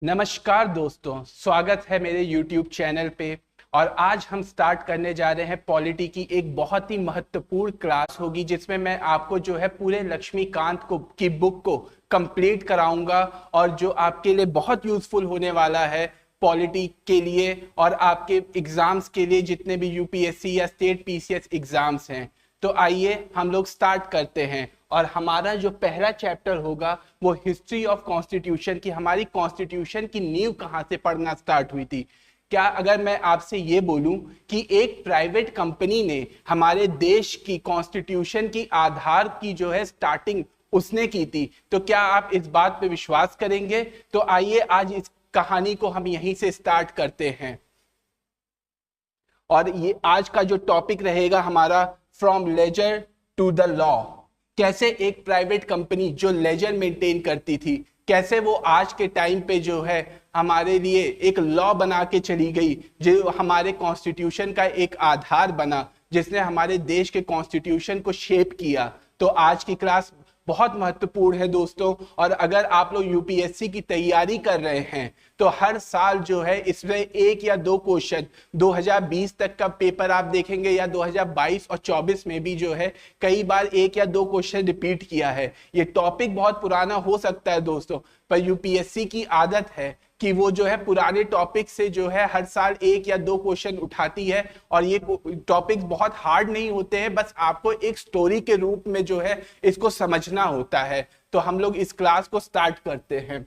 नमस्कार दोस्तों, स्वागत है मेरे YouTube चैनल पे। और आज हम स्टार्ट करने जा रहे हैं पॉलिटी की एक बहुत ही महत्वपूर्ण क्लास होगी, जिसमें मैं आपको जो है पूरे लक्ष्मीकांत को की बुक को कंप्लीट कराऊंगा और जो आपके लिए बहुत यूजफुल होने वाला है पॉलिटी के लिए और आपके एग्जाम्स के लिए, जितने भी यूपीएससी या स्टेट पीसीएस एग्जाम्स हैं। तो आइए हम लोग स्टार्ट करते हैं। और हमारा जो पहला चैप्टर होगा वो हिस्ट्री ऑफ कॉन्स्टिट्यूशन की, हमारी कॉन्स्टिट्यूशन की नींव कहाँ से पढ़ना स्टार्ट हुई थी। क्या अगर मैं आपसे ये बोलूं कि एक प्राइवेट कंपनी ने हमारे देश की कॉन्स्टिट्यूशन की आधार की जो है स्टार्टिंग उसने की थी, तो क्या आप इस बात पे विश्वास करेंगे? तो आइए आज इस कहानी को हम यहीं से स्टार्ट करते हैं। और ये आज का जो टॉपिक रहेगा हमारा, from ledger to the law. कैसे एक प्राइवेट कंपनी जो लेजर मेंटेन करती थी, कैसे वो आज के टाइम पे जो है हमारे लिए एक लॉ बना के चली गई, जो हमारे कॉन्स्टिट्यूशन का एक आधार बना, जिसने हमारे देश के कॉन्स्टिट्यूशन को शेप किया। तो आज की क्लास बहुत महत्वपूर्ण है दोस्तों। और अगर आप लोग यूपीएससी की तैयारी कर रहे हैं तो हर साल जो है इसमें एक या दो क्वेश्चन 2020 तक का पेपर आप देखेंगे, या 2022 और 24 में भी जो है कई बार एक या दो क्वेश्चन रिपीट किया है। ये टॉपिक बहुत पुराना हो सकता है दोस्तों, पर यूपीएससी की आदत है कि वो जो है पुराने टॉपिक से जो है हर साल एक या दो क्वेश्चन उठाती है। और ये टॉपिक्स बहुत हार्ड नहीं होते हैं, बस आपको एक स्टोरी के रूप में जो है इसको समझना होता है। तो हम लोग इस क्लास को स्टार्ट करते हैं।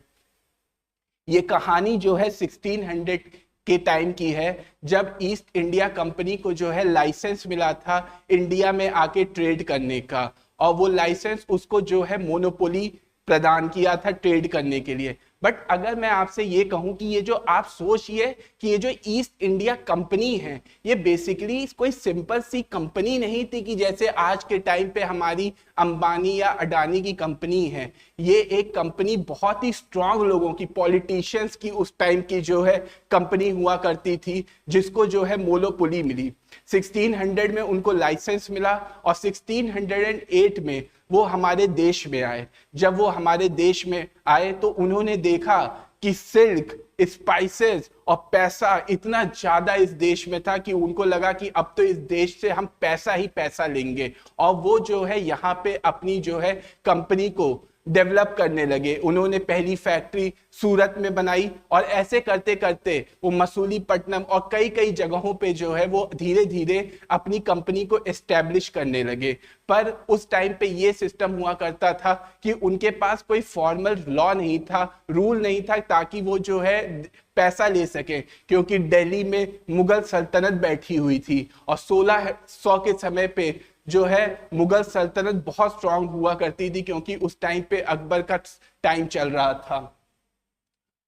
ये कहानी जो है 1600 के टाइम की है, जब ईस्ट इंडिया कंपनी को जो है लाइसेंस मिला था इंडिया में आके ट्रेड करने का। और वो लाइसेंस उसको जो है मोनोपोली प्रदान किया था ट्रेड करने के लिए। बट अगर मैं आपसे ये कहूं कि ये जो आप सोचिए कि ये जो ईस्ट इंडिया कंपनी है, ये बेसिकली कोई सिंपल सी कंपनी नहीं थी कि जैसे आज के टाइम पे हमारी अंबानी या अडानी की कंपनी है। ये एक कंपनी बहुत ही स्ट्रांग लोगों की, पॉलिटिशियंस की उस टाइम की जो है कंपनी हुआ करती थी, जिसको जो है मोनोपोली मिली। 1600 में उनको लाइसेंस मिला और 1608 में वो हमारे देश में आए। जब वो हमारे देश में आए तो उन्होंने देखा कि सिल्क, स्पाइसेस और पैसा इतना ज्यादा इस देश में था कि उनको लगा कि अब तो इस देश से हम पैसा ही पैसा लेंगे। और वो जो है यहाँ पे अपनी जो है कंपनी को डेवलप करने लगे। उन्होंने पहली फैक्ट्री सूरत में बनाई और ऐसे करते करते वो मसूलीपट्टनम और कई कई जगहों पे जो है वो धीरे धीरे अपनी कंपनी को एस्टेब्लिश करने लगे। पर उस टाइम पे ये सिस्टम हुआ करता था कि उनके पास कोई फॉर्मल लॉ नहीं था, रूल नहीं था, ताकि वो जो है पैसा ले सके, क्योंकि दिल्ली में मुगल सल्तनत बैठी हुई थी और 1600 के समय पे जो है मुगल सल्तनत बहुत स्ट्रांग हुआ करती थी, क्योंकि उस टाइम पे अकबर का टाइम चल रहा था।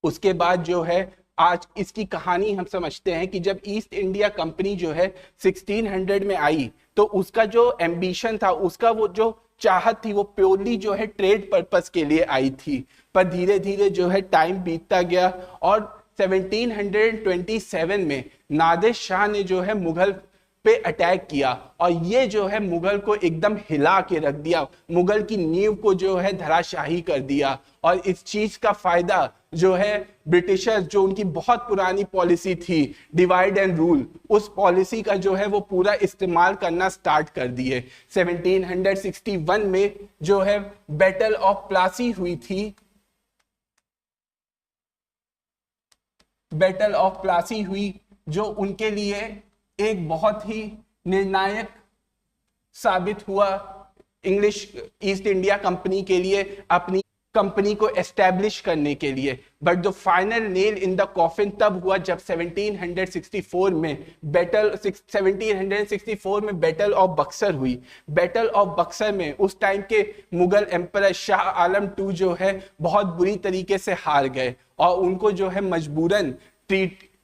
उसके बाद जो है आज इसकी कहानी हम समझते हैं कि जब ईस्ट इंडिया कंपनी जो है 1600 में आई, तो उसका जो एम्बिशन था, उसका वो जो चाहत थी, वो प्योरली जो है ट्रेड पर्पस के लिए आई थी। पर धीरे धीरे जो है टाइम बीतता गया और 1727 में नादिर शाह ने जो है मुगल पे अटैक किया और ये जो है मुगल को एकदम हिला के रख दिया, मुगल की नींव को जो है धराशाही कर दिया। और इस चीज का फायदा जो है ब्रिटिशर्स, जो उनकी बहुत पुरानी पॉलिसी थी डिवाइड एंड रूल, उस पॉलिसी का जो है वो पूरा इस्तेमाल करना स्टार्ट कर दिए। 1761 में जो है बैटल ऑफ प्लासी हुई थी, बैटल ऑफ प्लासी हुई, जो उनके लिए एक बहुत ही निर्णायक साबित हुआ इंग्लिश ईस्ट इंडिया कंपनी के लिए, अपनी कंपनी को एस्टेब्लिश करने के लिए। But the final nail in the coffin तब हुआ जब 1764 में बैटल ऑफ बक्सर हुई। बैटल ऑफ बक्सर में उस टाइम के मुगल एम्परर शाह आलम II जो है बहुत बुरी तरीके से हार गए और उनको जो है मजबूरन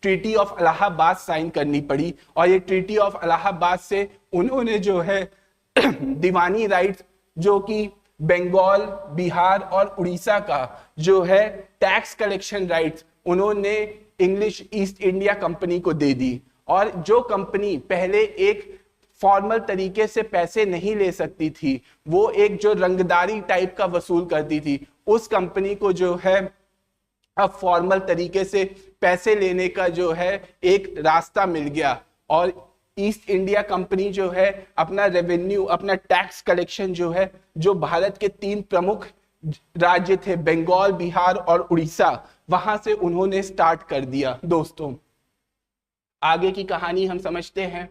ट्रीटी ऑफ इलाहाबाद साइन करनी पड़ी। और ये ट्रीटी ऑफ इलाहाबाद से उन्होंने जो है दीवानी राइट्स, जो कि बंगाल, बिहार और उड़ीसा का जो है टैक्स कलेक्शन राइट्स, उन्होंने इंग्लिश ईस्ट इंडिया कंपनी को दे दी। और जो कंपनी पहले एक फॉर्मल तरीके से पैसे नहीं ले सकती थी, वो एक जो रंगदारी टाइप का वसूल करती थी, उस कंपनी को जो है अब फॉर्मल तरीके से पैसे लेने का जो है एक रास्ता मिल गया और ईस्ट इंडिया कंपनी जो है अपना रेवेन्यू, अपना टैक्स कलेक्शन जो है, जो भारत के 3 प्रमुख राज्य थे बंगाल, बिहार और उड़ीसा, वहां से उन्होंने स्टार्ट कर दिया। दोस्तों आगे की कहानी हम समझते हैं।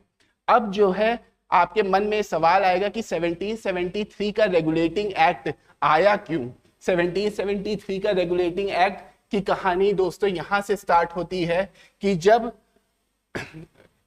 अब जो है आपके मन में सवाल आएगा कि 1773 का रेगुलेटिंग एक्ट आया क्यों। 1773 का रेगुलेटिंग एक्ट की कहानी दोस्तों यहां से स्टार्ट होती है कि जब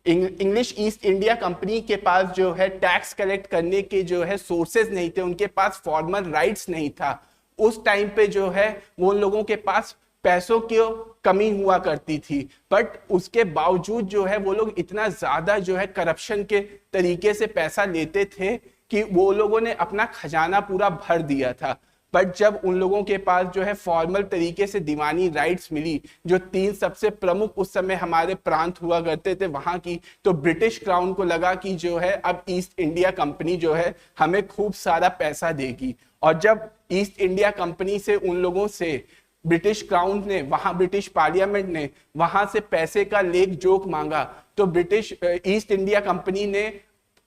इंग्लिश ईस्ट इंडिया कंपनी के पास जो है टैक्स कलेक्ट करने के जो है सोर्सेज नहीं थे, उनके पास फॉर्मल राइट्स नहीं था। उस टाइम पे जो है वो लोगों के पास पैसों की कमी हुआ करती थी, बट उसके बावजूद जो है वो लोग इतना ज्यादा जो है करप्शन के तरीके से पैसा लेते थे कि वो लोगों ने अपना खजाना पूरा भर दिया था। बट जब उन लोगों के पास जो है फॉर्मल तरीके से दीवानी राइट्स मिली, जो 3 सबसे प्रमुख उस समय हमारे प्रांत हुआ करते थे वहां की, तो ब्रिटिश क्राउन को लगा कि जो है अब ईस्ट इंडिया कंपनी जो है हमें खूब सारा पैसा देगी। और जब ईस्ट इंडिया कंपनी से उन लोगों से ब्रिटिश क्राउन ने, वहां ब्रिटिश पार्लियामेंट ने वहां से पैसे का लेख जोख मांगा, तो ब्रिटिश ईस्ट इंडिया कंपनी ने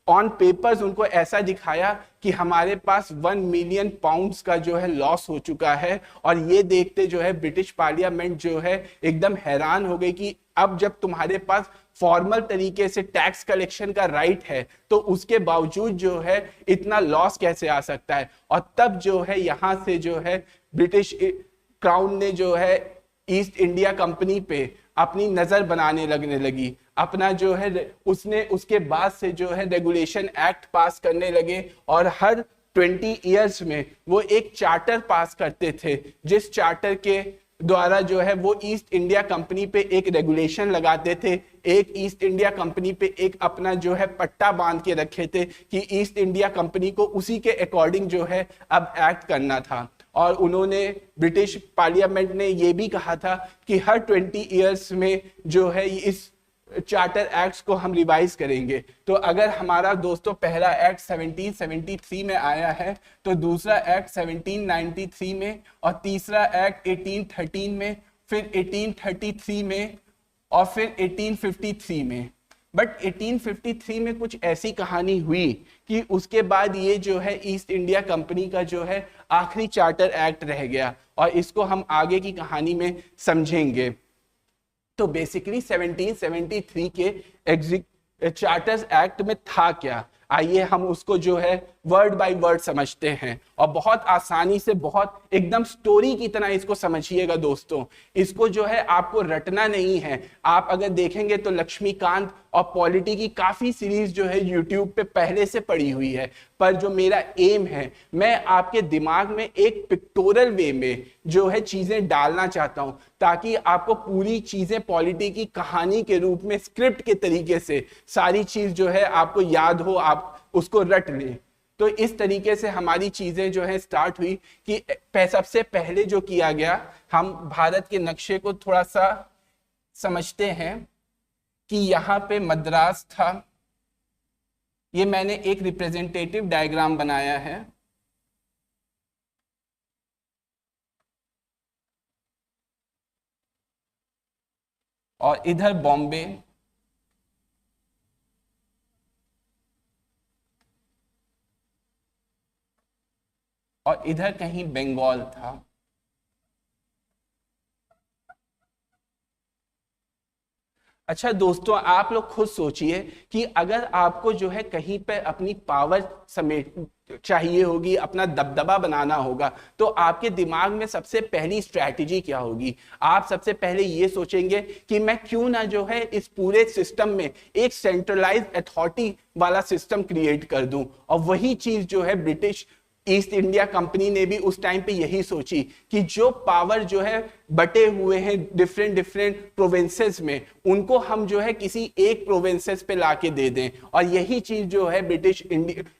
ऑन पेपर्स उनको ऐसा दिखाया कि हमारे पास 1 मिलियन पाउंड्स का जो है लॉस हो चुका है। और ये देखते जो है ब्रिटिश पार्लियामेंट जो है एकदम हैरान हो गई कि अब जब तुम्हारे पास फॉर्मल तरीके से टैक्स कलेक्शन का राइट है तो उसके बावजूद जो है इतना लॉस कैसे आ सकता है। और तब जो है यहाँ से जो है ब्रिटिश क्राउन ने जो है ईस्ट इंडिया कंपनी पे अपनी नजर बनाने लगने लगी, अपना जो है उसने उसके बाद से जो है रेगुलेशन एक्ट पास करने लगे और हर 20 इयर्स में वो एक चार्टर पास करते थे, जिस चार्टर के द्वारा जो है वो ईस्ट इंडिया कंपनी पे एक रेगुलेशन लगाते थे, एक ईस्ट इंडिया कंपनी पे एक अपना जो है पट्टा बांध के रखे थे कि ईस्ट इंडिया कंपनी को उसी के अकॉर्डिंग जो है अब एक्ट करना था। और उन्होंने ब्रिटिश पार्लियामेंट ने ये भी कहा था कि हर 20 इयर्स में जो है इस चार्टर एक्ट्स को हम रिवाइज करेंगे। तो अगर हमारा दोस्तों पहला एक्ट 1773 में आया है, तो दूसरा एक्ट 1793 में, और तीसरा एक्ट 1813 में, फिर 1833 में, और फिर 1853 में। बट 1853 में कुछ ऐसी कहानी हुई कि उसके बाद ये जो है ईस्ट इंडिया कंपनी का जो है आखिरी चार्टर एक्ट रह गया, और इसको हम आगे की कहानी में समझेंगे। तो बेसिकली 1773 के चार्टर्स एक्ट में था क्या, आइए हम उसको जो है वर्ड बाय वर्ड समझते हैं, और बहुत आसानी से, बहुत एकदम स्टोरी की तरह इसको समझिएगा दोस्तों। इसको जो है आपको रटना नहीं है। आप अगर देखेंगे तो लक्ष्मीकांत और पॉलिटी की काफी सीरीज जो है यूट्यूब पे पहले से पड़ी हुई है, पर जो मेरा एम है, मैं आपके दिमाग में एक पिक्टोरल वे में जो है चीजें डालना चाहता हूं, ताकि आपको पूरी चीजें पॉलिटी की कहानी के रूप में स्क्रिप्ट के तरीके से सारी चीज जो है आपको याद हो, आप उसको रट लें। तो इस तरीके से हमारी चीजें जो है स्टार्ट हुई कि सबसे पहले जो किया गया, हम भारत के नक्शे को थोड़ा सा समझते हैं कि यहाँ पे मद्रास था। ये मैंने एक रिप्रेजेंटेटिव डायग्राम बनाया है, और इधर बॉम्बे, और इधर कहीं बंगाल था। अच्छा दोस्तों, आप लोग खुद सोचिए कि अगर आपको जो है कहीं पे अपनी पावर समेट चाहिए होगी, अपना दबदबा बनाना होगा, तो आपके दिमाग में सबसे पहली स्ट्रैटेजी क्या होगी? आप सबसे पहले ये सोचेंगे कि मैं क्यों ना जो है इस पूरे सिस्टम में एक सेंट्रलाइज्ड अथॉरिटी वाला सिस्टम क्रिएट कर दूं। और वही चीज जो है ब्रिटिश ईस्ट इंडिया कंपनी ने भी उस टाइम पे यही सोची कि जो पावर जो है बटे हुए हैं डिफरेंट डिफरेंट प्रोविंसेस में, उनको हम जो है किसी एक प्रोविंसेस पे लाके दे दें। और यही चीज जो है ब्रिटिश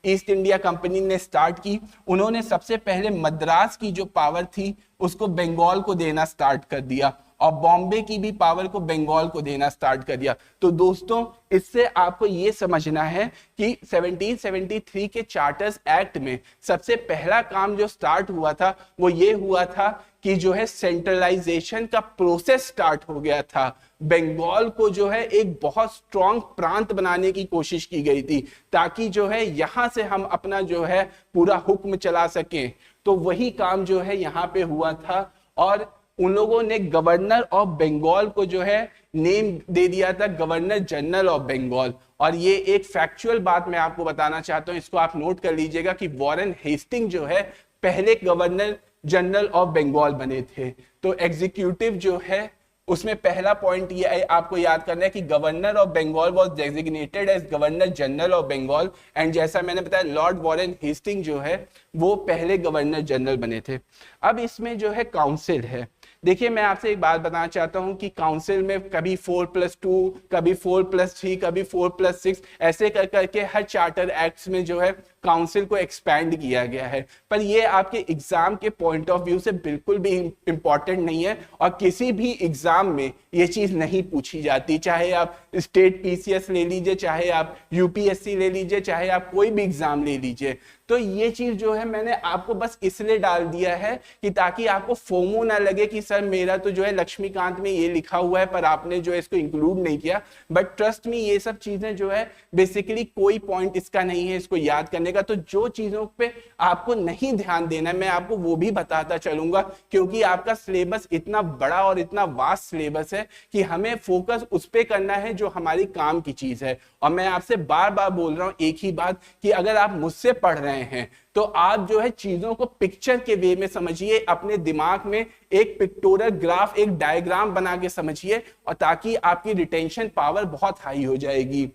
ईस्ट इंडिया कंपनी ने स्टार्ट की। उन्होंने सबसे पहले मद्रास की जो पावर थी उसको बंगाल को देना स्टार्ट कर दिया, और बॉम्बे की भी पावर को बंगाल को देना स्टार्ट कर दिया। तो दोस्तों, इससे आपको ये समझना है कि 1773 के चार्टर्स एक्ट में सबसे पहला काम जो स्टार्ट हुआ था वो ये हुआ था कि जो है सेंट्रलाइजेशन का प्रोसेस स्टार्ट हो गया था। बंगाल को जो है एक बहुत स्ट्रॉन्ग प्रांत बनाने की कोशिश की गई थी ताकि जो है यहां से हम अपना जो है पूरा हुक्म चला सकें। तो वही काम जो है यहाँ पे हुआ था और उन लोगों ने गवर्नर ऑफ बंगाल को जो है नेम दे दिया था गवर्नर जनरल ऑफ बंगाल। और ये एक फैक्चुअल बात मैं आपको बताना चाहता हूं, इसको आप नोट कर लीजिएगा कि वॉरेन हेस्टिंग जो है पहले गवर्नर जनरल ऑफ बंगाल बने थे। तो एग्जीक्यूटिव जो है उसमें पहला पॉइंट ये आपको याद करना है कि governor of Bengal was designated as governor general of Bengal and जैसा मैंने बताया लॉर्ड वॉरेन हेस्टिंग जो है वो पहले गवर्नर जनरल बने थे। अब इसमें जो है काउंसिल है। देखिए मैं आपसे एक बात बताना चाहता हूं कि काउंसिल में कभी 4+2, कभी 4+3, कभी 4+6 ऐसे कर करके हर चार्टर एक्ट्स में जो है काउंसिल को एक्सपैंड किया गया है। पर ये आपके एग्जाम के पॉइंट ऑफ व्यू से बिल्कुल भी इंपॉर्टेंट नहीं है और किसी भी एग्जाम में ये चीज नहीं पूछी जाती, चाहे आप स्टेट पीसीएस ले लीजिए, चाहे आप यूपीएससी ले लीजिए, चाहे आप कोई भी एग्जाम ले लीजिए। तो ये चीज जो है मैंने आपको बस इसलिए डाल दिया है कि ताकि आपको फोमो ना लगे कि सर मेरा तो जो है लक्ष्मीकांत में ये लिखा हुआ है पर आपने जो है इसको इंक्लूड नहीं किया। बट ट्रस्ट मी ये सब चीजें जो है बेसिकली कोई पॉइंट इसका नहीं है इसको याद करने का। तो जो चीजों पे आपको नहीं ध्यान देना है मैं आपको वो भी बताता चलूंगा, क्योंकि आपका सिलेबस इतना बड़ा और इतना वास्ट सिलेबस है कि हमें फोकस उस पे करना है जो हमारी काम की चीज है। और मैं आपसे बार बार बोल रहा हूं एक ही बात कि अगर आप मुझसे पढ़ रहे हैं तो आप जो है चीजों को पिक्चर के वे में समझिए, अपने दिमाग में एक पिक्टोरियल ग्राफ, एक डायग्राम बना के समझिए और ताकि आपकी रिटेंशन पावर बहुत हाई हो जाएगी।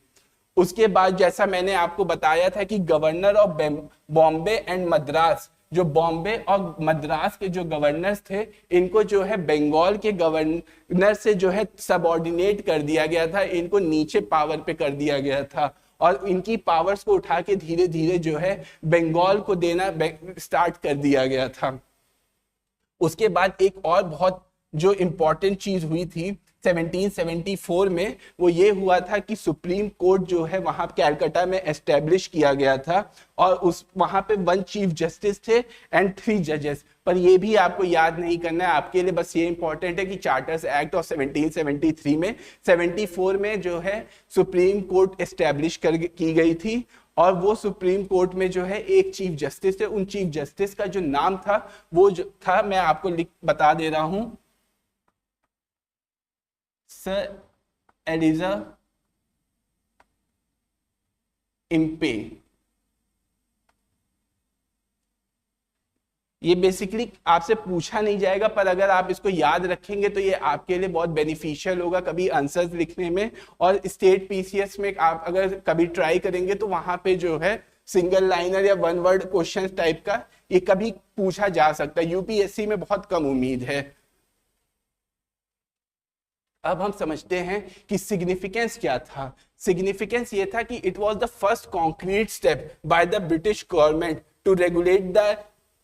उसके बाद जैसा मैंने आपको बताया था कि governor of Bombay and Madras, जो बॉम्बे और मद्रास के जो गवर्नर्स थे इनको जो है बंगाल के गवर्नर से जो है सबऑर्डिनेट कर दिया गया था, इनको नीचे पावर पे कर दिया गया था और इनकी पावर्स को उठा के धीरे धीरे जो है बंगाल को देना स्टार्ट कर दिया गया था। उसके बाद एक और बहुत जो इंपॉर्टेंट चीज हुई थी 1774 में, वो ये हुआ था कि सुप्रीम कोर्ट जो है वहां कैलकाटा में एस्टेब्लिश किया गया था और उस वहां पे 1 चीफ जस्टिस थे एंड 3 जजेस। पर ये भी आपको याद नहीं करना है, आपके लिए बस ये इंपॉर्टेंट है कि चार्टर्स एक्ट ऑफ 1773 में 74 में जो है सुप्रीम कोर्ट एस्टेब्लिश की गई थी और वो सुप्रीम कोर्ट में जो है एक चीफ जस्टिस थे। उन चीफ जस्टिस का जो नाम था वो जो था मैं आपको बता दे रहा हूं, सर एलिजा इम्पे। ये बेसिकली आपसे पूछा नहीं जाएगा पर अगर आप इसको याद रखेंगे तो ये आपके लिए बहुत बेनिफिशियल होगा कभी आंसर्स लिखने में। और स्टेट पीसीएस में आप अगर कभी ट्राई करेंगे तो वहां पे जो है सिंगल लाइनर या 1 वर्ड क्वेश्चन टाइप का ये कभी पूछा जा सकता है, यूपीएससी में बहुत कम उम्मीद है। अब हम समझते हैं कि सिग्निफिकेंस क्या था। सिग्निफिकेंस ये था कि it was the first concrete step by the British government to regulate the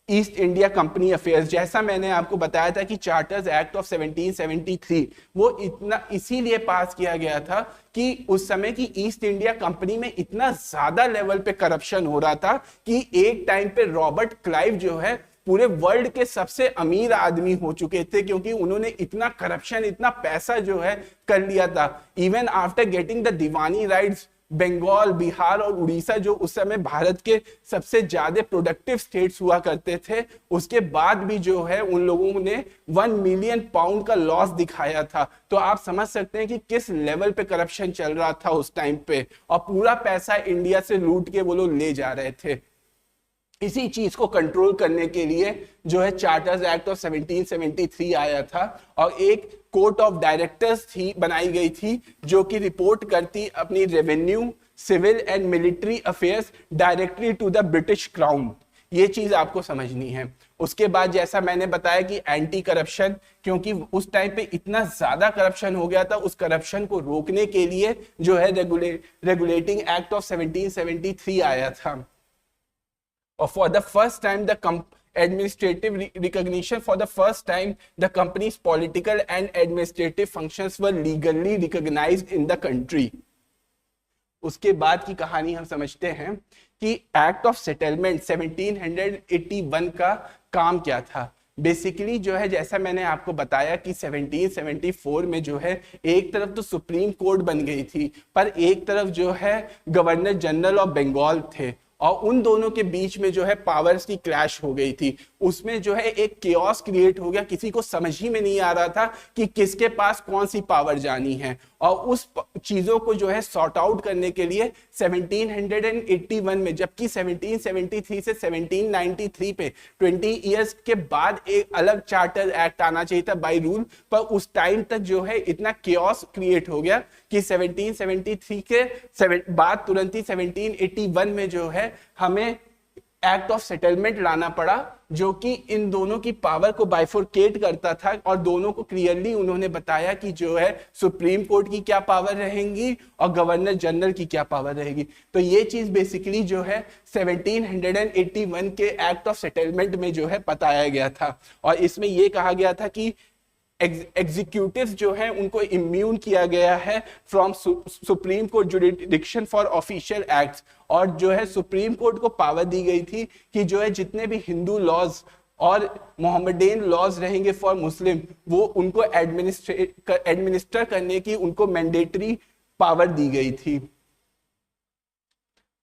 East India Company affairs. जैसा मैंने आपको बताया था कि चार्टर्स एक्ट ऑफ 1773 वो इतना इसीलिए पास किया गया था कि उस समय की ईस्ट इंडिया कंपनी में इतना ज्यादा लेवल पे करप्शन हो रहा था कि एक टाइम पे रॉबर्ट क्लाइव जो है पूरे वर्ल्ड के सबसे अमीर आदमी हो चुके थे, क्योंकि उन्होंने इतना करप्शन, इतना पैसा जो है कर लिया था। Even after getting the diwani rights, Bengal, Bihar और उड़ीसा जो उस समय भारत के सबसे ज्यादा प्रोडक्टिव स्टेट्स हुआ करते थे, उसके बाद भी जो है उन लोगों ने 1 मिलियन पाउंड का लॉस दिखाया था। तो आप समझ सकते हैं कि किस लेवल पे करप्शन चल रहा था उस टाइम पे, और पूरा पैसा इंडिया से लूट के वो लोग ले जा रहे थे। इसी चीज को कंट्रोल करने के लिए जो है चार्टर्स एक्ट ऑफ 1773 आया था और एक कोर्ट ऑफ डायरेक्टर्स थी बनाई गई थी जो कि रिपोर्ट करती अपनी revenue, civil and military affairs directly to the British crown. ये चीज आपको समझनी है। उसके बाद जैसा मैंने बताया कि एंटी करप्शन, क्योंकि उस टाइम पे इतना ज्यादा करप्शन हो गया था, उस करप्शन को रोकने के लिए जो है रेगुलेटिंग एक्ट ऑफ 1773 आया था। Or for the first time, the administrative recognition, for the first time, the company's political and administrative functions were legally recognized in the country. उसके बाद की कहानी हम समझते हैं कि एक्ट ऑफ सेटलमेंट 1781 का काम क्या था। बेसिकली जो है जैसा मैंने आपको बताया कि 1774 में जो है एक तरफ तो सुप्रीम कोर्ट बन गई थी, पर एक तरफ जो है गवर्नर जनरल ऑफ बंगाल थे, और उन दोनों के बीच में जो है पावर्स की क्लैश हो गई थी। उसमें जो है एक केओस क्रिएट हो गया, किसी को समझ ही में नहीं आ रहा था कि किसके पास कौन सी पावर जानी है, और उस चीजों को जो है सॉर्ट आउट करने के लिए 1781 में, जबकि 1773 से 1793 पे 20 इयर्स के बाद एक अलग चार्टर एक्ट आना चाहिए था बाय रूल, पर उस टाइम तक जो है इतना केओस क्रिएट हो गया कि 1773 के बाद तुरंत ही 1781 में जो है हमें एक्ट ऑफ सेटलमेंट लाना पड़ा, जो कि इन दोनों की पावर को बाइफोर्केट करता था, और दोनों को क्लियरली उन्होंने बताया कि जो है सुप्रीम कोर्ट की क्या पावर रहेंगी और गवर्नर जनरल की क्या पावर रहेगी। तो ये चीज बेसिकली जो है 1781 के एक्ट ऑफ सेटलमेंट में जो है बताया गया था, और इसमें यह कहा गया था कि एग्जीक्यूटिव जो है उनको इम्यून किया गया है from supreme court jurisdiction for official acts, और जो है सुप्रीम कोर्ट को पावर दी गई थी कि जो है जितने भी हिंदू लॉज और मोहम्मदन लॉज रहेंगे फॉर मुस्लिम, वो उनको एडमिनिस्टर करने की उनको मैंडेटरी पावर दी गई थी।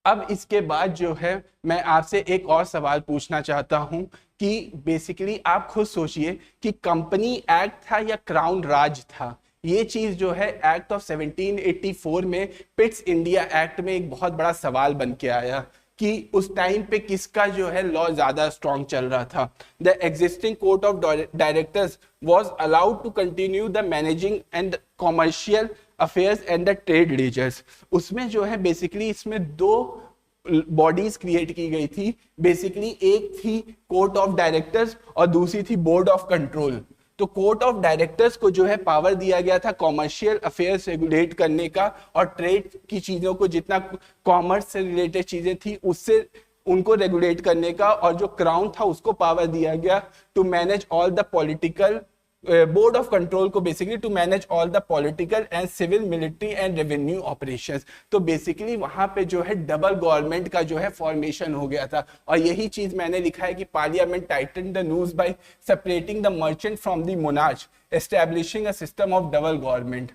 अब इसके बाद जो है मैं आपसे एक और सवाल पूछना चाहता हूं कि बेसिकली आप खुद सोचिए कि कंपनी एक्ट था या क्राउन राज था। ये चीज जो है एक्ट ऑफ 1784 में पिट्स इंडिया एक्ट में एक बहुत बड़ा सवाल बन के आया कि उस टाइम पे किसका जो है लॉ ज्यादा स्ट्रॉन्ग चल रहा था। The existing court of directors was allowed to continue the managing and commercial affairs and the trade leisures. उसमें जो है बेसिकली इसमें दो बॉडीज क्रिएट की गई थी। बेसिकली एक थी कोर्ट ऑफ डायरेक्टर्स और दूसरी थी बोर्ड ऑफ कंट्रोल। तो कोर्ट ऑफ डायरेक्टर्स को जो है पावर दिया गया था कॉमर्शियल अफेयर्स रेगुलेट करने का, और ट्रेड की चीजों को जितना कॉमर्स से रिलेटेड चीजें थी उससे उनको रेगुलेट करने का, और जो क्राउन था उसको पावर दिया गया to manage all the political, board of control को basically to manage all the political and civil military and revenue operations. तो बेसिकली वहां पे जो है डबल गवर्नमेंट का जो है फॉर्मेशन हो गया था, और यही चीज मैंने लिखा है कि parliament Titan the news bye separating the merchant from the monarch, establishing a system of double government.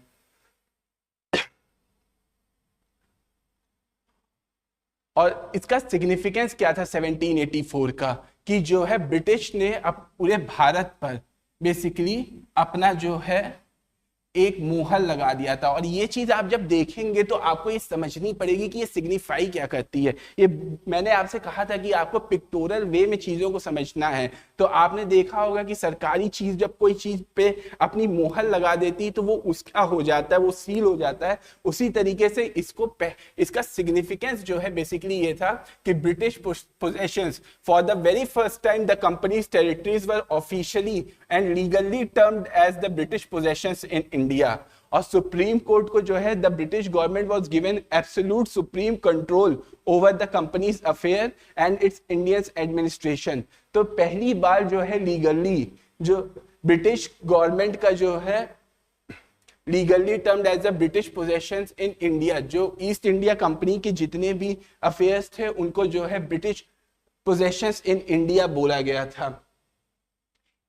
और इसका सिग्निफिकेंस क्या था 1784 का, कि जो है ब्रिटिश ने अब पूरे भारत पर बेसिकली अपना जो है एक मोहर लगा दिया था। और ये चीज आप जब देखेंगे तो आपको ये समझनी पड़ेगी कि ये सिग्निफाई क्या करती है। ये मैंने आपसे कहा था कि आपको पिक्टोरल वे में चीजों को समझना है। तो आपने देखा होगा कि सरकारी चीज जब कोई चीज पे अपनी मोहर लगा देती तो वो उसका हो जाता है, वो सील हो जाता है। उसी तरीके से इसका सिग्निफिकेंस जो है बेसिकली ये था कि British possessions for the very first time the company's territories were officially and legally termed as the British possessions in India. और सुप्रीम कोर्ट को जो है the British government was given absolute supreme control over the company's affair and its Indian administration. तो पहली बार जो है legally जो British government का जो है legally termed as the British possessions in India, जो ईस्ट इंडिया कंपनी के जितने भी अफेयर्स थे उनको जो है ब्रिटिश पोजेशंस इन इंडिया बोला गया था।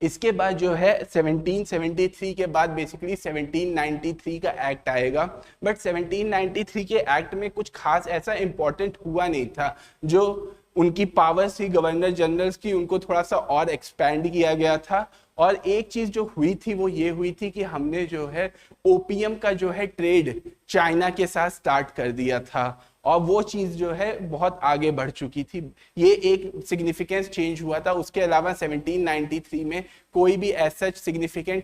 इसके बाद जो है 1773 के बाद बेसिकली 1793 का एक्ट आएगा। बट 1793 के एक्ट में कुछ खास ऐसा इंपॉर्टेंट हुआ नहीं था। जो उनकी पावर्स थी गवर्नर जनरल्स की, उनको थोड़ा सा और एक्सपैंड किया गया था। और एक चीज जो हुई थी वो ये हुई थी कि हमने जो है ओपीएम का जो है ट्रेड चाइना के साथ स्टार्ट कर दिया था, और वो चीज जो है बहुत आगे बढ़ चुकी थी। ये एक सिग्निफिकेंस चेंज हुआ था। उसके अलावा 1793 में कोई भी ऐसा सिग्निफिकेंट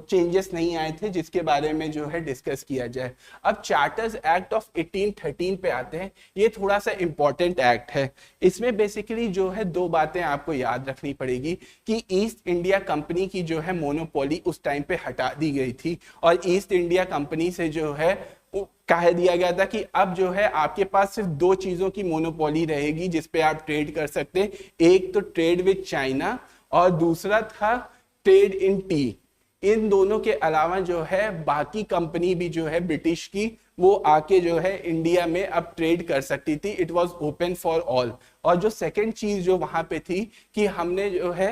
चेंजेस नहीं आए थे जिसके बारे में जो है डिस्कस किया जाए। अब चार्टर्स एक्ट ऑफ 1813 पे आते हैं। ये थोड़ा सा इंपॉर्टेंट एक्ट है। इसमें बेसिकली जो है दो बातें आपको याद रखनी पड़ेगी कि ईस्ट इंडिया कंपनी की जो है मोनोपोली उस टाइम पे हटा दी गई थी, और ईस्ट इंडिया कंपनी से जो है कह दिया गया था कि अब जो है आपके पास सिर्फ दो चीजों की मोनोपोली रहेगी जिस पे आप ट्रेड कर सकते हैं। एक तो ट्रेड विद चाइना और दूसरा था ट्रेड इन टी। इन दोनों के अलावा जो है बाकी कंपनी भी जो है ब्रिटिश की वो आके जो है इंडिया में अब ट्रेड कर सकती थी। It was open for all. और जो सेकंड चीज जो वहां पे थी कि हमने जो है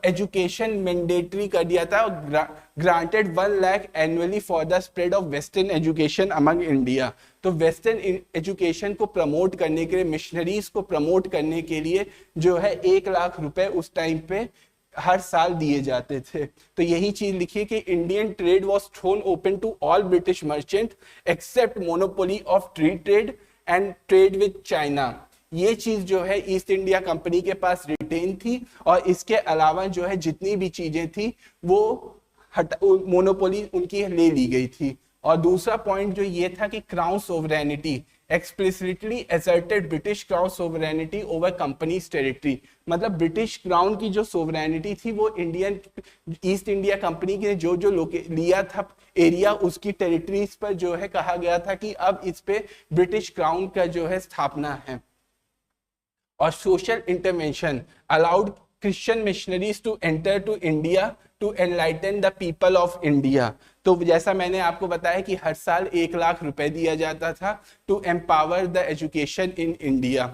एजुकेशन मैंडेटरी कर दिया था, granted 1 lakh annually for the spread of western education among India. तो वेस्टर्न एजुकेशन को प्रमोट करने के लिए, मिशनरीज को प्रमोट करने के लिए जो है 1 लाख रुपए उस टाइम पे हर साल दिए जाते थे। तो यही चीज लिखी कि Indian trade was thrown open to all British merchant except monopoly of free trade and trade with China. ये चीज जो है ईस्ट इंडिया कंपनी के पास रिटेन थी, और इसके अलावा जो है जितनी भी चीजें थी वो मोनोपोली उनकी ले ली गई थी। और दूसरा पॉइंट जो ये था कि crown sovereignty explicitly asserted British crown sovereignty over companies territory. मतलब ब्रिटिश क्राउन की जो सोवरेनिटी थी वो इंडियन ईस्ट इंडिया कंपनी ने जो जो लिया था एरिया, उसकी टेरिटरीज पर जो है कहा गया था कि अब इस पे ब्रिटिश क्राउन का जो है स्थापना है। और social intervention allowed Christian missionaries to enter to India to enlighten the people of India. तो जैसा मैंने आपको बताया कि हर साल 1 लाख रुपए दिया जाता था to empower the education in India.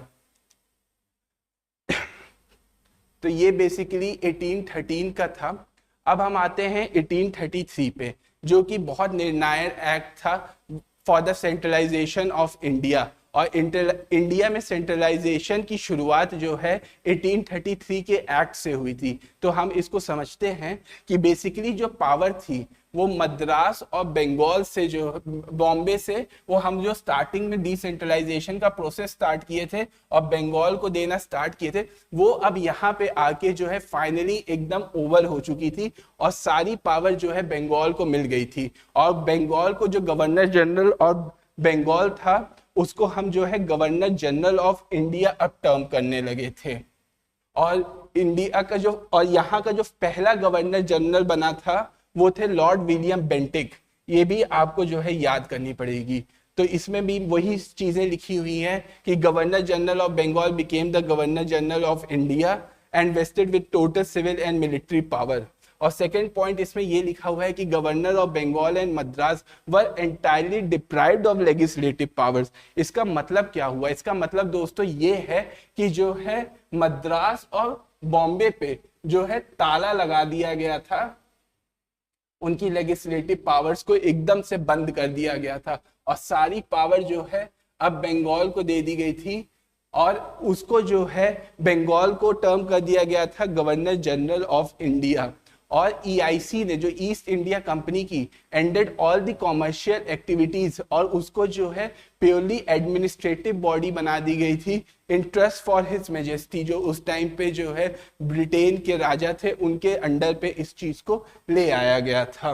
तो ये बेसिकली 1813 का था। अब हम आते हैं 1833 पे, जो कि बहुत निर्णायक एक्ट था for the centralization of India. और इंडिया में सेंट्रलाइजेशन की शुरुआत जो है 1833 के एक्ट से हुई थी। तो हम इसको समझते हैं कि बेसिकली जो पावर थी वो मद्रास और बंगाल से, जो बॉम्बे से, वो हम जो स्टार्टिंग में डिसेंट्रलाइजेशन का प्रोसेस स्टार्ट किए थे और बंगाल को देना स्टार्ट किए थे, वो अब यहाँ पे आके जो है फाइनली एकदम ओवर हो चुकी थी और सारी पावर जो है बंगाल को मिल गई थी। और बंगाल को जो गवर्नर जनरल और बंगाल था उसको हम जो है गवर्नर जनरल ऑफ इंडिया अब टर्म करने लगे थे। और इंडिया का जो, और यहाँ का जो पहला गवर्नर जनरल बना था वो थे लॉर्ड विलियम बेंटिक। ये भी आपको जो है याद करनी पड़ेगी। तो इसमें भी वही चीजें लिखी हुई हैं कि governor general of Bengal became the governor general of India and vested with total civil and military power. और सेकेंड पॉइंट इसमें ये लिखा हुआ है कि governor of Bengal and Madras were entirely deprived of legislative powers. इसका मतलब क्या हुआ? इसका मतलब दोस्तों ये है कि जो है मद्रास और बॉम्बे पे जो है ताला लगा दिया गया था, उनकी लेजिस्लेटिव पावर्स को एकदम से बंद कर दिया गया था और सारी पावर जो है अब बंगाल को दे दी गई थी। और उसको जो है बंगाल को टर्म कर दिया गया था गवर्नर जनरल ऑफ इंडिया। और ईआईसी ने, जो ईस्ट इंडिया कंपनी की, ended all the commercial activities और उसको जो है प्योरली एडमिनिस्ट्रेटिव बॉडी बना दी गई थी in trust for his majesty, जो उस टाइम पे जो है ब्रिटेन के राजा थे, उनके अंडर पे इस चीज को ले आया गया था।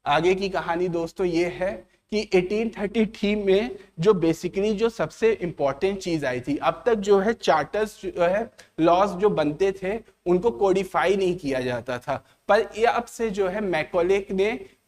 आगे की कहानी दोस्तों ये है कि 1833 में जो बेसिकली जो सबसे इंपॉर्टेंट चीज आई थी, अब तक जो है चार्टर्स जो है लॉज जो बनते थे उनको कोडिफाई नहीं किया जाता था, पर ये अब से जो है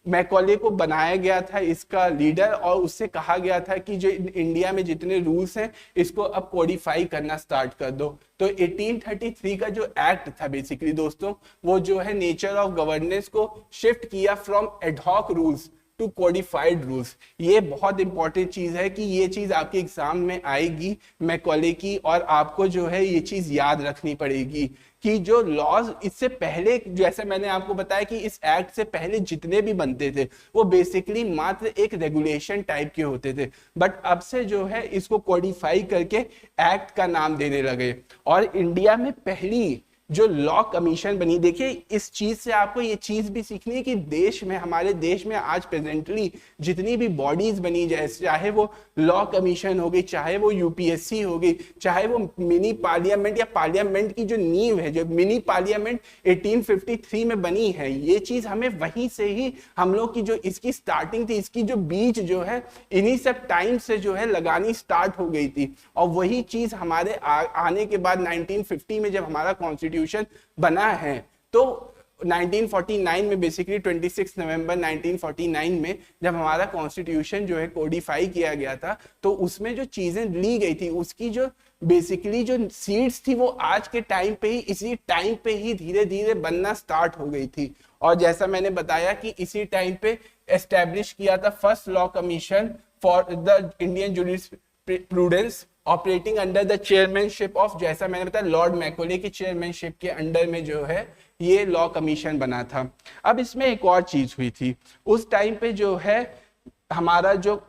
मैकॉले को बनाया गया था इसका लीडर, और उससे कहा गया था कि जो इंडिया में जितने रूल्स हैं इसको अब कोडिफाई करना स्टार्ट कर दो। तो 1833 का जो एक्ट था बेसिकली दोस्तों, वो जो है नेचर ऑफ गवर्नेंस को शिफ्ट किया from ad hoc rules to codified rules. ये बहुत इंपॉर्टेंट चीज है कि ये चीज आपके एग्जाम में आएगी मैकॉले की, और आपको जो है ये चीज याद रखनी पड़ेगी कि जो लॉज इससे पहले, जैसे मैंने आपको बताया कि इस एक्ट से पहले जितने भी बनते थे वो बेसिकली मात्र एक रेगुलेशन टाइप के होते थे, बट अब से जो है इसको कोडिफाई करके एक्ट का नाम देने लगे। और इंडिया में पहली जो लॉ कमीशन बनी, देखिए इस चीज से आपको ये चीज भी सीखनी है कि देश में, हमारे देश में आज प्रेजेंटली जितनी भी बॉडीज बनी जाए, चाहे वो लॉ कमीशन हो गई, चाहे वो यूपीएससी हो गई, चाहे वो मिनी पार्लियामेंट या पार्लियामेंट की जो नींव है, जो मिनी पार्लियामेंट 1853 में बनी है, ये चीज हमें वहीं से ही हम लोग की जो इसकी स्टार्टिंग थी, इसकी जो बीज जो है इन्हीं सब टाइम से जो है लगानी स्टार्ट हो गई थी। और वही चीज हमारे आने के बाद 1950 में जब हमारा कॉन्स्टिट्यूशन बना है, तो 1949 में बेसिकली 26 नवंबर 1949 में जब हमारा कॉन्स्टिट्यूशन जो है कोडिफाई किया गया था, तो उसमें जो चीजें ली गई थी उसकी जो बेसिकली जो सीड्स थी वो आज के टाइम पे ही, इसी टाइम पे ही धीरे धीरे बनना स्टार्ट हो गई थी। और जैसा मैंने बताया कि इसी टाइम पे एस्टेब्लिश किया था first law commission for the Indian jurisprudence operating under the chairmanship of, जैसा मैंने बताया, लॉर्ड मैकोले की चेयरमैनशिप के अंडर में जो है ये लॉ कमीशन बना था। अब इसमें एक और चीज हुई थी, उस टाइम पे जो है हमारा जो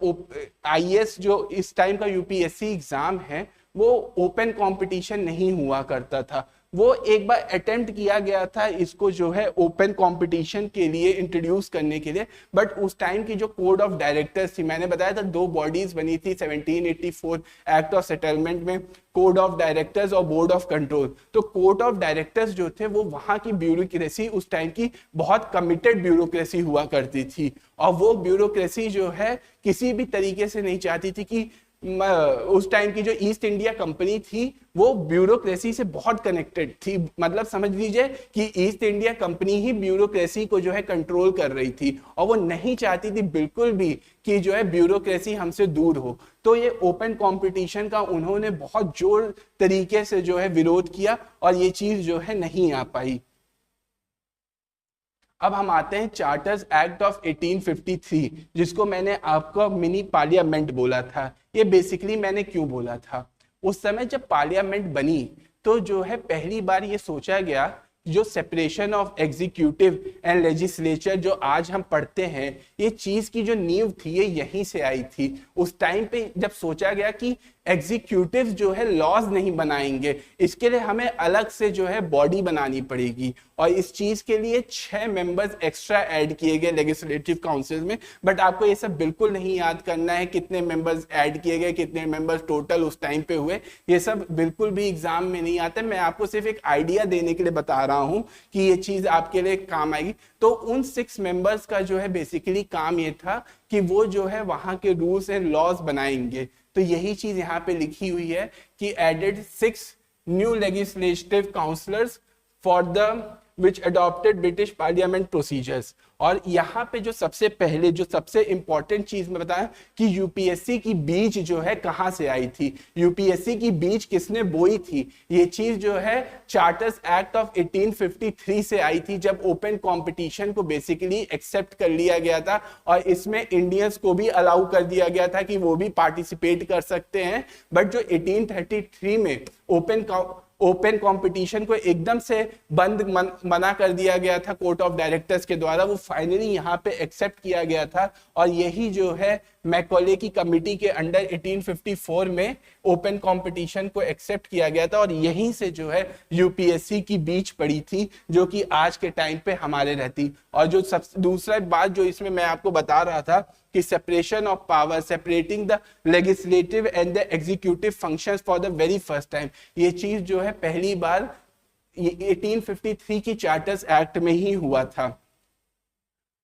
आईएएस जो इस टाइम का यूपीएससी एग्जाम है वो ओपन कंपटीशन नहीं हुआ करता था। वो एक बार अटेम्प्ट किया गया था इसको जो है ओपन कंपटीशन के लिए इंट्रोड्यूस करने के लिए, बट उस टाइम की जो कोड ऑफ डायरेक्टर्स थी, मैंने बताया था दो बॉडीज बनी थी 1784 एक्ट ऑफ सेटलमेंट में, कोड ऑफ डायरेक्टर्स और बोर्ड ऑफ कंट्रोल। तो कोड ऑफ डायरेक्टर्स जो थे वो वहां की ब्यूरोक्रेसी उस टाइम की बहुत कमिटेड ब्यूरोक्रेसी हुआ करती थी, और वो ब्यूरोक्रेसी जो है किसी भी तरीके से नहीं चाहती थी कि उस टाइम की जो ईस्ट इंडिया कंपनी थी वो ब्यूरोक्रेसी से बहुत कनेक्टेड थी। मतलब समझ लीजिए कि ईस्ट इंडिया कंपनी ही ब्यूरोक्रेसी को जो है कंट्रोल कर रही थी, और वो नहीं चाहती थी बिल्कुल भी कि जो है ब्यूरोक्रेसी हमसे दूर हो। तो ये ओपन कंपटीशन का उन्होंने बहुत जोर तरीके से जो है विरोध किया, और ये चीज जो है नहीं आ पाई। अब हम आते हैं चार्टर्स एक्ट ऑफ 1853, जिसको मैंने आपको मिनी पार्लियामेंट बोला था। ये बेसिकली मैंने क्यों बोला था, उस समय जब पार्लियामेंट बनी तो जो है पहली बार ये सोचा गया जो separation of executive and legislature जो आज हम पढ़ते हैं, ये चीज की जो नींव थी ये यहीं से आई थी। उस टाइम पे जब सोचा गया कि एग्जीक्यूटिव जो है लॉज नहीं बनाएंगे, इसके लिए हमें अलग से जो है बॉडी बनानी पड़ेगी, और इस चीज के लिए 6 मेंबर्स एक्स्ट्रा ऐड किए गए लेजिस्लेटिव काउंसिल में। बट आपको ये सब बिल्कुल नहीं याद करना है कितने मेंबर्स ऐड किए गए, कितने मेंबर्स टोटल उस टाइम पे हुए, ये सब बिल्कुल भी एग्जाम में नहीं आता। मैं आपको सिर्फ एक आइडिया देने के लिए बता रहा हूं कि ये चीज आपके लिए काम आएगी। तो उन 6 मेंबर्स का जो है बेसिकली काम ये था कि वो जो है वहां के रूल्स एंड लॉज बनाएंगे। तो यही चीज यहाँ पे लिखी हुई है कि added 6 new legislative councillors for the which adopted British parliament procedures. और यहाँ पे जो सबसे पहले जो सबसे इंपॉर्टेंट चीज मैं बताया कि यूपीएससी की बीज जो है कहाँ से आई थी, यूपीएससी की बीज किसने बोई थी, ये चीज जो है चार्टर्स एक्ट ऑफ 1853 से आई थी, जब ओपन कंपटीशन को बेसिकली एक्सेप्ट कर लिया गया था, और इसमें इंडियंस को भी अलाउ कर दिया गया था कि वो भी पार्टिसिपेट कर सकते हैं। बट जो 1833 में ओपन कंपटीशन को एकदम से मना कर दिया गया था कोर्ट ऑफ डायरेक्टर्स के द्वारा, वो फाइनली यहाँ पे एक्सेप्ट किया गया था, और यही जो है मैकॉले की कमिटी के अंडर 1854 में ओपन कंपटीशन को एक्सेप्ट किया गया था, और यहीं से जो है यूपीएससी की बीज पड़ी थी जो कि आज के टाइम पे हमारे रहती। और जो दूसरा बात जो इसमें मैं आपको बता रहा था कि separation of power, separating the legislative and the executive functions for the very first time, ये चीज जो है पहली बार 1853 की चार्टर्स एक्ट में ही हुआ था।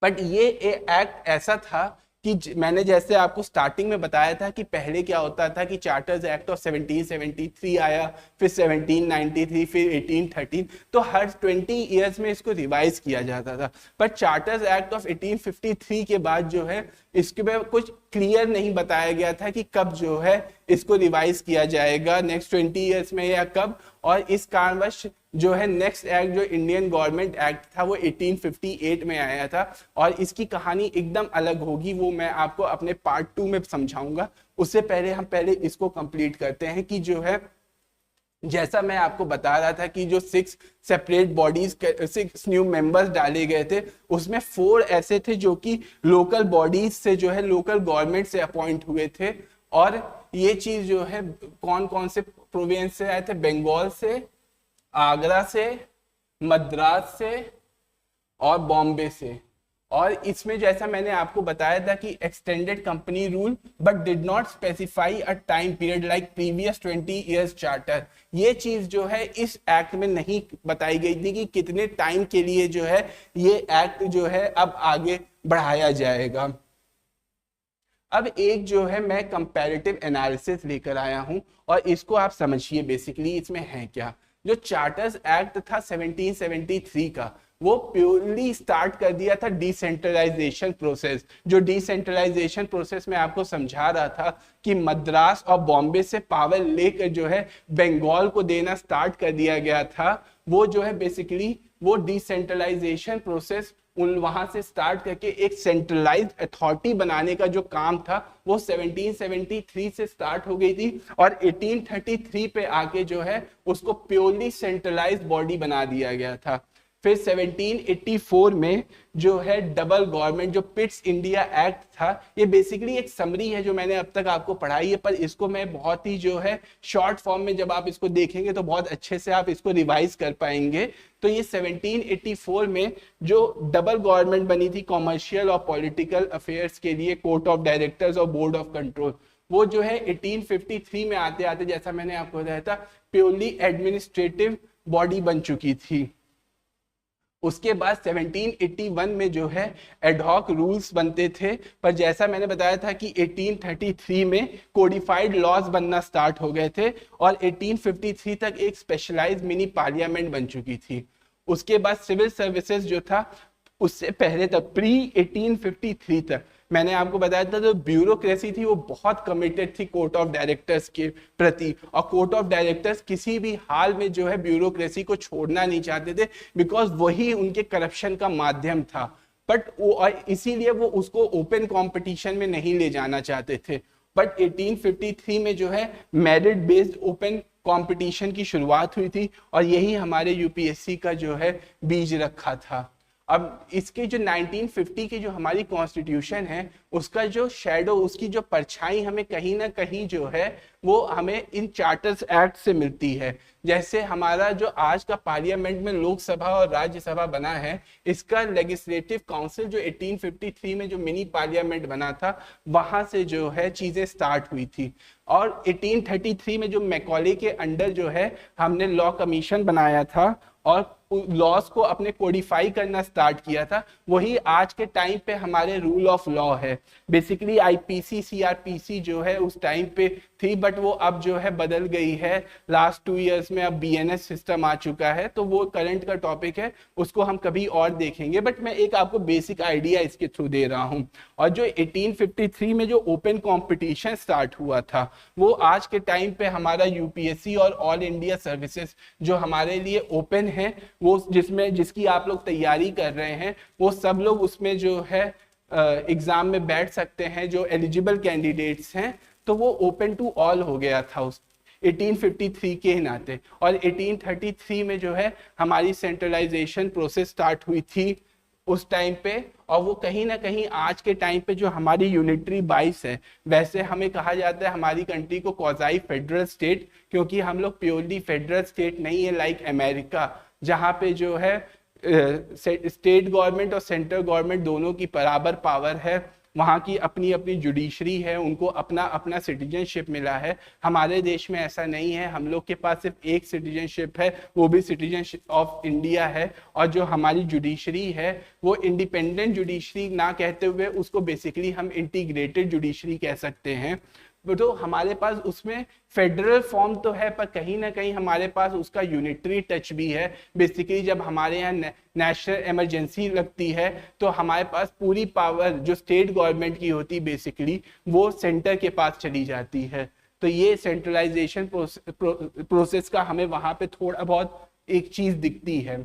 बट ये एक्ट ऐसा था कि मैंने जैसे आपको स्टार्टिंग में बताया था कि पहले क्या होता था कि चार्टर्स एक्ट ऑफ 1773 आया, फिर 1793, फिर 1813, तो हर 20 इयर्स में इसको रिवाइज किया जाता था। पर चार्टर्स एक्ट ऑफ 1853 के बाद जो है इसके में कुछ क्लियर नहीं बताया गया था कि कब जो है इसको रिवाइज किया जाएगा, नेक्स्ट 20 इयर्स में या कब। और इस कारणवश जो है नेक्स्ट एक्ट जो इंडियन गवर्नमेंट एक्ट था वो 1858 में आया था, और इसकी कहानी एकदम अलग होगी, वो मैं आपको अपने पार्ट 2 में समझाऊंगा। उससे पहले हम पहले इसको कंप्लीट करते हैं कि जो है जैसा मैं आपको बता रहा था कि जो 6 सेपरेट बॉडीज, 6 न्यू मेंबर्स डाले गए थे, उसमें 4 ऐसे थे जो कि लोकल बॉडीज से जो है लोकल गवर्नमेंट से अपॉइंट हुए थे। और ये चीज जो है कौन कौन से प्रोविंस से आए थे, बंगाल से, आगरा से, मद्रास से और बॉम्बे से। और इसमें जैसा मैंने आपको बताया था कि extended company rule but did not specify a time period like previous 20 years charter, ये चीज जो है इस एक्ट में नहीं बताई गई थी कि कितने टाइम के लिए जो है ये एक्ट जो है अब आगे बढ़ाया जाएगा। अब एक जो है मैं कंपैरेटिव एनालिसिस लेकर आया हूं, और इसको आप समझिए बेसिकली इसमें है क्या। जो चार्टर्स एक्ट था 1773 का, वो प्योरली स्टार्ट कर दिया था डिसेंट्रलाइजेशन प्रोसेस। जो डिसेंट्रलाइजेशन प्रोसेस में आपको समझा रहा था कि मद्रास और बॉम्बे से पावर लेकर जो है बंगाल को देना स्टार्ट कर दिया गया था, वो जो है बेसिकली वो डिसेंट्रलाइजेशन प्रोसेस उन वहां से स्टार्ट करके एक सेंट्रलाइज्ड अथॉरिटी बनाने का जो काम था वो 1773 से स्टार्ट हो गई थी और 1833 पे आके जो है उसको प्योरली सेंट्रलाइज्ड बॉडी बना दिया गया था। फिर 1784 में जो है डबल गवर्नमेंट जो पिट्स इंडिया एक्ट था, ये बेसिकली एक समरी है जो मैंने अब तक आपको पढ़ाई है, पर इसको मैं बहुत ही जो है शॉर्ट फॉर्म में जब आप इसको देखेंगे तो बहुत अच्छे से आप इसको रिवाइज कर पाएंगे। तो ये 1784 में जो डबल गवर्नमेंट बनी थी कॉमर्शियल और पॉलिटिकल अफेयर्स के लिए, कोर्ट ऑफ डायरेक्टर्स और बोर्ड ऑफ कंट्रोल, वो जो है 1853 में आते आते जैसा मैंने आपको बताया था प्योरली एडमिनिस्ट्रेटिव बॉडी बन चुकी थी। उसके बाद 1781 में जो है एडहॉक रूल्स बनते थे, पर जैसा मैंने बताया था कि 1833 में कोडिफाइड लॉज बनना स्टार्ट हो गए थे और 1853 तक एक स्पेशलाइज्ड मिनी पार्लियामेंट बन चुकी थी। उसके बाद सिविल सर्विसेज जो था उससे पहले तक प्री 1853 तक मैंने आपको बताया था जो ब्यूरोक्रेसी थी वो बहुत कमिटेड थी कोर्ट ऑफ डायरेक्टर्स के प्रति, और कोर्ट ऑफ डायरेक्टर्स किसी भी हाल में जो है ब्यूरोक्रेसी को छोड़ना नहीं चाहते थे बिकॉज वही उनके करप्शन का माध्यम था। बट इसीलिए वो उसको ओपन कंपटीशन में नहीं ले जाना चाहते थे। बट 1853 में जो है मेरिट बेस्ड ओपन कंपटीशन की शुरुआत हुई थी और यही हमारे यूपीएससी का जो है बीज रखा था। अब इसके जो 1950 की जो हमारी कॉन्स्टिट्यूशन है उसका जो शैडो, उसकी जो परछाई हमें कहीं ना कहीं जो है वो हमें इन चार्टर्स एक्ट से मिलती है। जैसे हमारा जो आज का पार्लियामेंट में लोकसभा और राज्यसभा बना है, इसका लेजिस्लेटिव काउंसिल जो 1853 में जो मिनी पार्लियामेंट बना था वहां से जो है चीजें स्टार्ट हुई थी। और 1833 में जो मैकॉले के अंडर जो है हमने लॉ कमीशन बनाया था और लॉस को अपने कोडिफाई करना स्टार्ट किया था, वही आज के टाइम पे हमारे रूल ऑफ लॉ है। बेसिकली आईपीसी सीआरपीसी जो है उस टाइम पे थी, बट वो अब जो है बदल गई है लास्ट 2 इयर्स में, अब बीएनएस सिस्टम आ चुका है, तो वो करंट का टॉपिक है, उसको हम कभी और देखेंगे। बट मैं एक आपको बेसिक आइडिया इसके थ्रू दे रहा हूँ। और जो 1853 में जो ओपन कॉम्पिटिशन स्टार्ट हुआ था वो आज के टाइम पे हमारा यूपीएससी और ऑल इंडिया सर्विसेज जो हमारे लिए ओपन है, वो जिसकी आप लोग तैयारी कर रहे हैं वो सब लोग उसमें जो है एग्जाम में बैठ सकते हैं जो एलिजिबल कैंडिडेट्स हैं, तो वो ओपन टू ऑल हो गया था उस 1853 के नाते। और 1833 में जो है हमारी सेंट्रलाइजेशन प्रोसेस स्टार्ट हुई थी उस टाइम पे, और वो कहीं ना कहीं आज के टाइम पे जो हमारी यूनिटरी 22 है, वैसे हमें कहा जाता है हमारी कंट्री को क्वाज़ाई फेडरल स्टेट, क्योंकि हम लोग प्योरली फेडरल स्टेट नहीं है लाइक अमेरिका, जहाँ पे जो है स्टेट गवर्नमेंट और सेंट्रल गवर्नमेंट दोनों की बराबर पावर है, वहाँ की अपनी अपनी जुडिशरी है, उनको अपना अपना सिटीजनशिप मिला है। हमारे देश में ऐसा नहीं है, हम लोग के पास सिर्फ एक सिटीजनशिप है, वो भी सिटीजनशिप ऑफ इंडिया है। और जो हमारी जुडिशरी है वो इंडिपेंडेंट जुडिशरी ना कहते हुए उसको बेसिकली हम इंटीग्रेटेड जुडिशरी कह सकते हैं। तो हमारे पास उसमें फेडरल फॉर्म तो है, पर कहीं ना कहीं हमारे पास उसका यूनिटरी टच भी है। बेसिकली जब हमारे यहाँ नेशनल इमरजेंसी लगती है तो हमारे पास पूरी पावर जो स्टेट गवर्नमेंट की होती बेसिकली वो सेंटर के पास चली जाती है। तो ये सेंट्रलाइजेशन प्रोसेस का हमें वहां पे थोड़ा बहुत एक चीज दिखती है।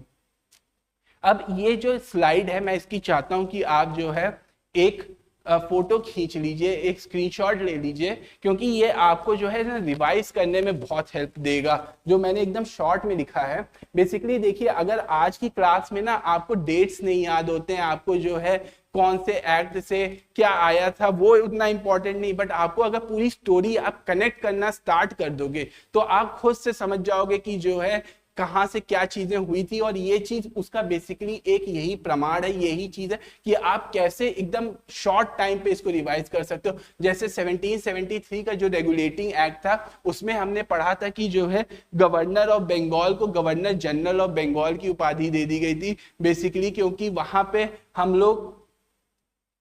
अब ये जो स्लाइड है मैं इसकी चाहता हूं कि आप जो है एक फोटो खींच लीजिए, एक स्क्रीनशॉट ले लीजिए, क्योंकि ये आपको जो है ना रिवाइज करने में बहुत हेल्प देगा। जो मैंने एकदम शॉर्ट में लिखा है बेसिकली देखिए, अगर आज की क्लास में ना आपको डेट्स नहीं याद होते हैं, आपको जो है कौन से एक्ट से क्या आया था वो उतना इंपॉर्टेंट नहीं, बट आपको अगर पूरी स्टोरी आप कनेक्ट करना स्टार्ट कर दोगे तो आप खुद से समझ जाओगे कि जो है कहां से क्या चीजें हुई थी। और ये चीज उसका बेसिकली एक यही प्रमाण है, यही चीज है कि आप कैसे एकदम शॉर्ट टाइम पे इसको रिवाइज कर सकते हो। जैसे 1773 का जो रेगुलेटिंग एक्ट था उसमें हमने पढ़ा था कि जो है गवर्नर ऑफ बंगाल को गवर्नर जनरल ऑफ बंगाल की उपाधि दे दी गई थी, बेसिकली क्योंकि वहां पे हम लोग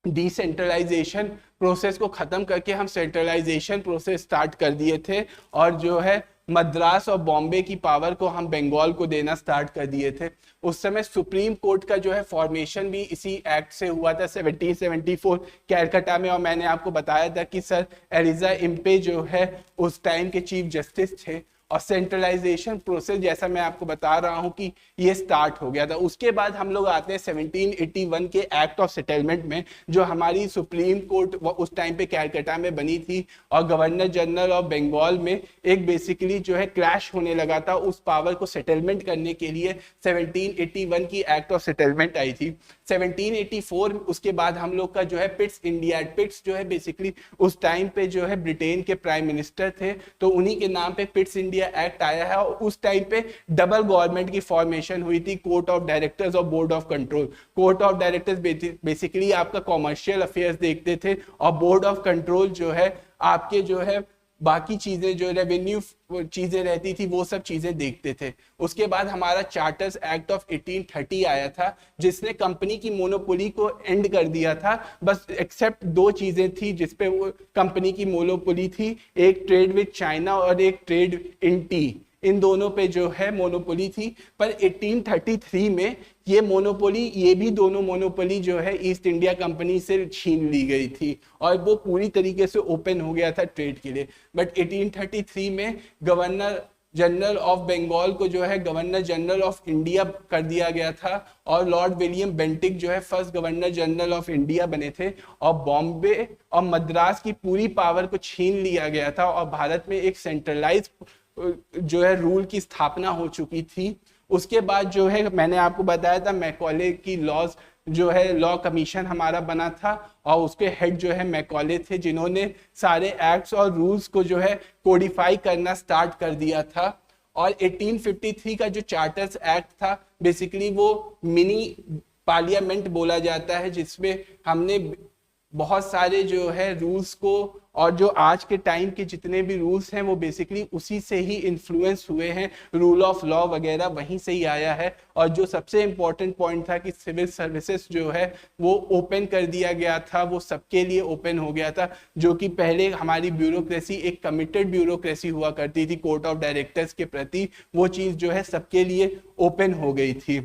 डिसेंट्रलाइजेशन प्रोसेस को खत्म करके हम सेंट्रलाइजेशन प्रोसेस स्टार्ट कर दिए थे, और जो है मद्रास और बॉम्बे की पावर को हम बंगाल को देना स्टार्ट कर दिए थे। उस समय सुप्रीम कोर्ट का जो है फॉर्मेशन भी इसी एक्ट से हुआ था 1774 कैलकाटा में। और मैंने आपको बताया था कि सर एलिजा इम्पे जो है उस टाइम के चीफ जस्टिस थे, और सेंट्रलाइजेशन प्रोसेस जैसा मैं आपको बता रहा हूं कि ये स्टार्ट हो गया था। उसके बाद हम लोग आते हैं 1781 के एक्ट ऑफ सेटलमेंट में, जो हमारी सुप्रीम कोर्ट उस टाइम पे कैलकाटा में बनी थी और गवर्नर जनरल ऑफ बंगाल में एक बेसिकली जो है क्लैश होने लगा था। उस पावर को सेटलमेंट करने के लिए 1781 की एक्ट ऑफ सेटलमेंट आई थी। 1784 उसके बाद हम लोग का जो है पिट्स इंडिया, पिट्स जो है बेसिकली उस टाइम पे जो है ब्रिटेन के प्राइम मिनिस्टर थे, तो उन्हीं के नाम पे पिट्स इंडिया एक्ट आया है। और उस टाइम पे डबल गवर्नमेंट की फॉर्मेशन हुई थी, कोर्ट ऑफ डायरेक्टर्स और board of control. Court of directors basically आपका कॉमर्शियल अफेयर्स देखते थे और बोर्ड ऑफ कंट्रोल जो है आपके जो है बाकी चीजें जो रेवेन्यू चीजें रहती थी वो सब चीजें देखते थे। उसके बाद हमारा चार्टर्स एक्ट ऑफ 1830 आया था, जिसने कंपनी की मोनोपोली को एंड कर दिया था। बस एक्सेप्ट दो चीजें थी जिसपे वो कंपनी की मोनोपोली थी, एक ट्रेड विद चाइना और एक ट्रेड इन टी, इन दोनों पे जो है मोनोपोली थी। पर 1833 में ये मोनोपोली, ये भी दोनों मोनोपोली जो है ईस्ट इंडिया कंपनी से छीन ली गई थी और वो पूरी तरीके से ओपन हो गया था ट्रेड के लिए। बट 1833 में गवर्नर जनरल ऑफ बंगाल को जो है गवर्नर जनरल ऑफ इंडिया कर दिया गया था और लॉर्ड विलियम बेंटिक जो है first governor general of India बने थे और बॉम्बे और मद्रास की पूरी पावर को छीन लिया गया था और भारत में एक सेंट्रलाइज जो है रूल की स्थापना हो चुकी थी। उसके बाद जो है मैंने आपको बताया था मैकॉले की लॉज जो है लॉ कमीशन हमारा बना था और उसके हेड जो है मैकॉले थे, जिन्होंने सारे एक्ट्स और रूल्स को जो है कोडिफाई करना स्टार्ट कर दिया था। और 1853 का जो चार्टर्स एक्ट था बेसिकली वो मिनी पार्लियामेंट बोला जाता है, जिसमें हमने बहुत सारे जो है रूल्स को और जो आज के टाइम के जितने भी रूल्स हैं वो बेसिकली उसी से ही इन्फ्लुएंस हुए हैं, रूल ऑफ लॉ वगैरह वहीं से ही आया है। और जो सबसे इम्पोर्टेंट पॉइंट था कि सिविल सर्विसेज जो है वो ओपन कर दिया गया था, वो सबके लिए ओपन हो गया था, जो कि पहले हमारी ब्यूरोक्रेसी एक कमिटेड ब्यूरोक्रेसी हुआ करती थी कोर्ट ऑफ डायरेक्टर्स के प्रति, वो चीज़ जो है सबके लिए ओपन हो गई थी।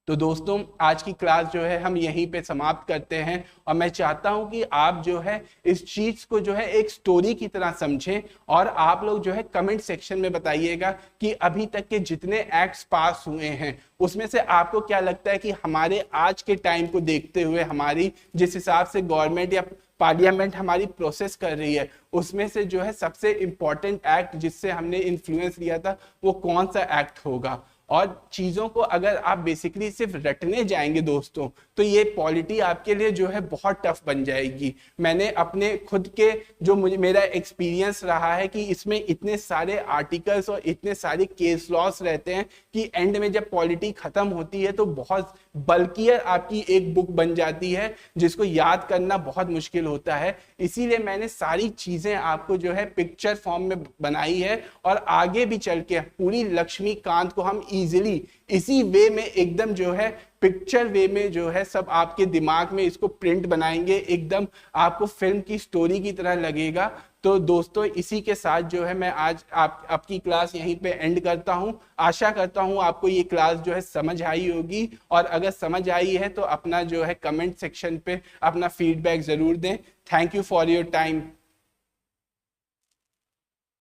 तो दोस्तों आज की क्लास जो है हम यहीं पे समाप्त करते हैं और मैं चाहता हूं कि आप जो है इस चीज को जो है एक स्टोरी की तरह समझें और आप लोग जो है कमेंट सेक्शन में बताइएगा कि अभी तक के जितने एक्ट्स पास हुए हैं उसमें से आपको क्या लगता है कि हमारे आज के टाइम को देखते हुए हमारी जिस हिसाब से गवर्नमेंट या पार्लियामेंट हमारी प्रोसेस कर रही है उसमें से जो है सबसे इंपॉर्टेंट एक्ट जिससे हमने इन्फ्लुएंस लिया था वो कौन सा एक्ट होगा। और चीज़ों को अगर आप बेसिकली सिर्फ रटने जाएंगे दोस्तों तो ये पॉलिटी आपके लिए जो है बहुत टफ बन जाएगी। मैंने अपने खुद के जो मेरा एक्सपीरियंस रहा है कि इसमें इतने सारे आर्टिकल्स और इतने सारे केस लॉस रहते हैं कि एंड में जब पॉलिटी खत्म होती है तो बहुत बल्कियर आपकी एक बुक बन जाती है जिसको याद करना बहुत मुश्किल होता है। इसीलिए मैंने सारी चीजें आपको जो है पिक्चर फॉर्म में बनाई है और आगे भी चल के पूरी लक्ष्मीकांत को हम इजीली इसी वे में एकदम जो है पिक्चर वे में जो है सब आपके दिमाग में इसको प्रिंट बनाएंगे, एकदम आपको फिल्म की स्टोरी की तरह लगेगा। तो दोस्तों इसी के साथ जो है मैं आज आपकी क्लास यहीं पे एंड करता हूं। आशा करता हूं आपको ये क्लास जो है समझ आई होगी और अगर समझ आई है तो अपना जो है कमेंट सेक्शन पे अपना फीडबैक जरूर दें। Thank you for your time.